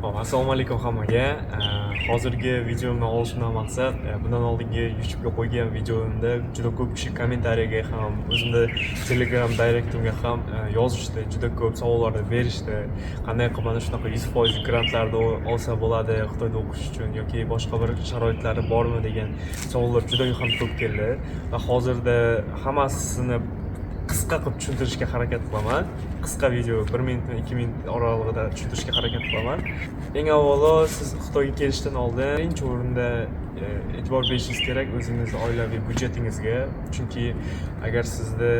Assalomu alaykum hammaga. Hozirgi videomni olishimdan maqsad, bundan oldingi YouTube'ga qo'ygan videomda juda ko'p kishi kommentariyaga ham, o'zimda Telegram direktimga ham yozishdi, juda ko'p savollarni berishdi. Qanday qilib mana shunaqa 100% grantlarni olsa bo'ladi Xitoyda o'qish uchun yoki boshqa bir sharoitlari bormi degan savollar juda ham ko'p keldi. Va hozirda hammasini qisqa qilib tushuntirishga harakat qilaman. Qisqa video 1 minutdan 2 minut oralig'ida tushuntirishga harakat qilaman. Eng avvalo siz Xitoyga kelishdan oldin birinchi o'rinda e'tibor berishingiz kerak o'zingiz oilaviy byudjetingizga. Chunki agar sizda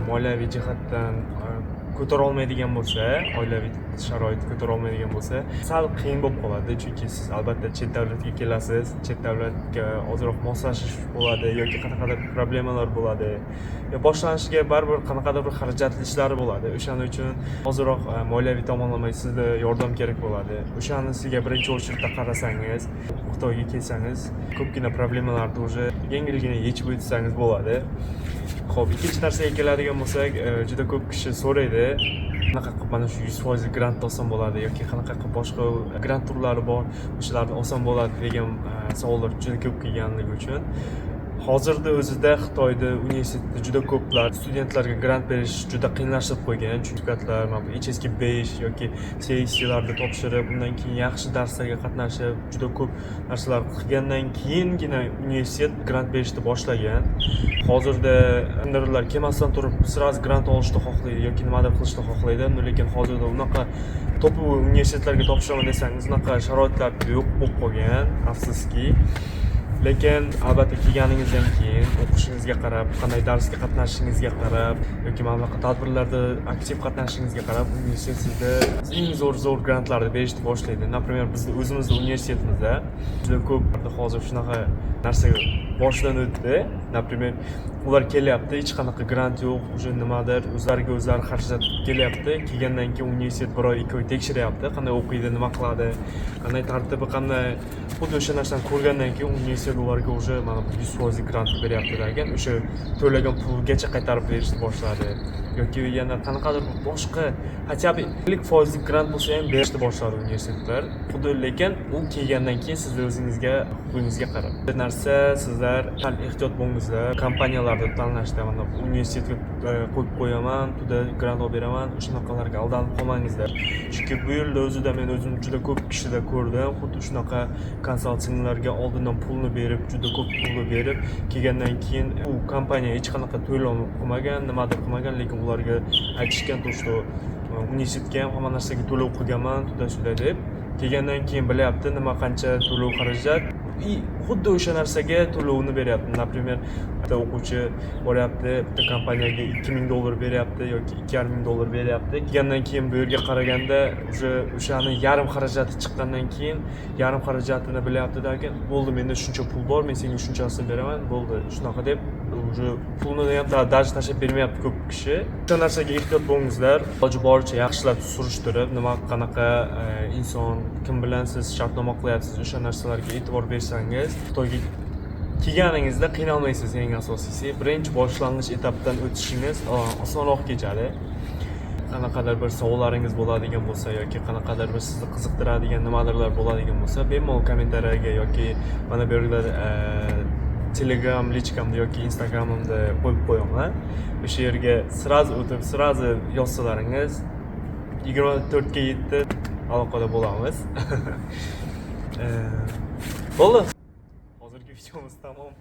moliyaviy jihatdan ko'tara olmaydigan bo'lsa, oilaviy sharoit ko'tara olmaydigan bo'lsa, sal qiyin bo'lib qoladi. Chunki siz albatta chet davlatga kelasiz, chet davlatga ozroq moslashish bo'ladi yoki qanaqadir problemalar bo'ladi. Boshlanishiga baribir qanaqadir bir xarajatli ishlari bo'ladi. O'shaning uchun hozirroq moliyaviy tomonlama sizga yordam kerak bo'ladi. O'shani sizga birinchi o'rinda qarasangiz, Xitoyga kelsangiz, ko'pgina problemalarni o'zi yengilgina yechib o'tsangiz bo'ladi. Xo'p, ikkinchi narsaga keladigan bo'lsak, juda ko'p kishi so'raydi, qanaqa qilib mana shu 100% grant olsam bo'ladi yoki qanaqa qilib boshqa grant turlari bor, o'shalarni olsam bo'ladi degan savollar juda ko'p kelganligi uchun hozirda o'zida Xitoyda universitetda juda ko'plar studentlarga grant berish juda qiyinlashtirib qo'ygan. Sertifikatlar, HSK 5 yoki sessiyalarni topshirib, undan keyin yaxshi darslarga qatnashib, juda ko'p narsalar qilgandan keyingina universitet grant berishni boshlagan. Hozirda kimdirlar kelmasdan turib sirasi grant olishni xohlaydi yoki nimadir qilishni xohlaydi, lekin hozirda unaqa to'pib universitetlarga topshiraman desangiz, unaqa sharoitlar yo'q bo'lib qolgan, afsuski. Lekin albatta kelganingizdan keyin o'qishingizga qarab, qanday darsga qatnashingizga qarab yoki mana bunaqa tadbirlarda aktiv qatnashingizga qarab universitet sizga eng zo'r grantlarni berishni boshlaydi. Например, bizning o'zimizning universitetimizda juda ko'p hozir shunaqa narsa boshidan o'tdi. Например, ular kelyapti, hech qanaqa grant yo'q, o'sha nimadir o'zlariga o'zlari xarajat kelyapti. Kelgandan keyin universitet 1 oy 2 oy tekshiryapti, qanday o'qiydi, nima qiladi, qanday tartibi, qanday xuddi o'sha narsani ko'rgandan keyin universitet ularga o'sha mana 100% grant beryapti degan, o'sha to'lagan pulgacha qaytarib berishni boshladi. Yoki yana qanaqadir boshqa хотя бы 50% grant bo'lsa ham berishni boshladi universitetlar. Xuddi lekin u kelgandan keyin siz o'zingizga huquqingizga qarab. Bu narsa sizlar ehtiyot bo'lingizlar. Kompaniyalarda tanlashda mana universitetga qo'yib qo'yaman, tunda grant olib beraman, shunaqalarga aldanib qolmangizlar. Chunki bu yilda o'zida men o'zim juda ko'p kishida ko'rdim, xuddi shunaqa konsaltinglarga oldindan pulni berib, juda ko'p pulni berib, kelgandan keyin u kompaniya hech qanaqa to'lov qilmagan, nimadir qilmagan, lekin ularga aytishgan to, что universitetga ham hamma narsaga to'lov qilganman, shunday deb. Kelgandan keyin bilyapti nima qancha to'lov xarajat. Xuddi o'sha narsaga to'lovni beryapti. Например, bitta o'quvchi boryapti, bitta kompaniyaga $2000 beryapti yoki $2500 beryapti. Kelgandan keyin bu yerga qaraganda o'shani yarim xarajati chiqqandan keyin yarim xarajatini bilyapti degan, bo'ldi, menda shuncha pul bor, men senga shunchasini beraman, bo'ldi. Shunaqa deb pulni ham даже tashlab bermayapti ko'p kishi. O'sha narsaga ehtiyot bo'lingizlar. Iloji boricha yaxshilab surishtirib, nima qanaqa inson, kim bilan siz shartnoma qilyapsiz, o'sha narsalarga e'tibor bersangiz, Xitoyga kelganingizda qiynalmaysiz. Eng asosiysi, birinchi boshlang'ich etapdan o'tishingiz osonroq kechadi. Qanaqadir bir savollaringiz bo'ladigan bo'lsa yoki qanaqadir bir sizni qiziqtiradigan nimadirlar bo'ladigan bo'lsa, bemalol kommentariyaga yoki mana bu yerda Telegram lichkamda yoki Instagramimda qo'yib qo'yaman. O'sha yerga sirazi o'tib, sirazi yozsalaringiz 24 ga 7 aloqada bo'lamiz. Bo'ldi. Hozirgi videomiz tamom.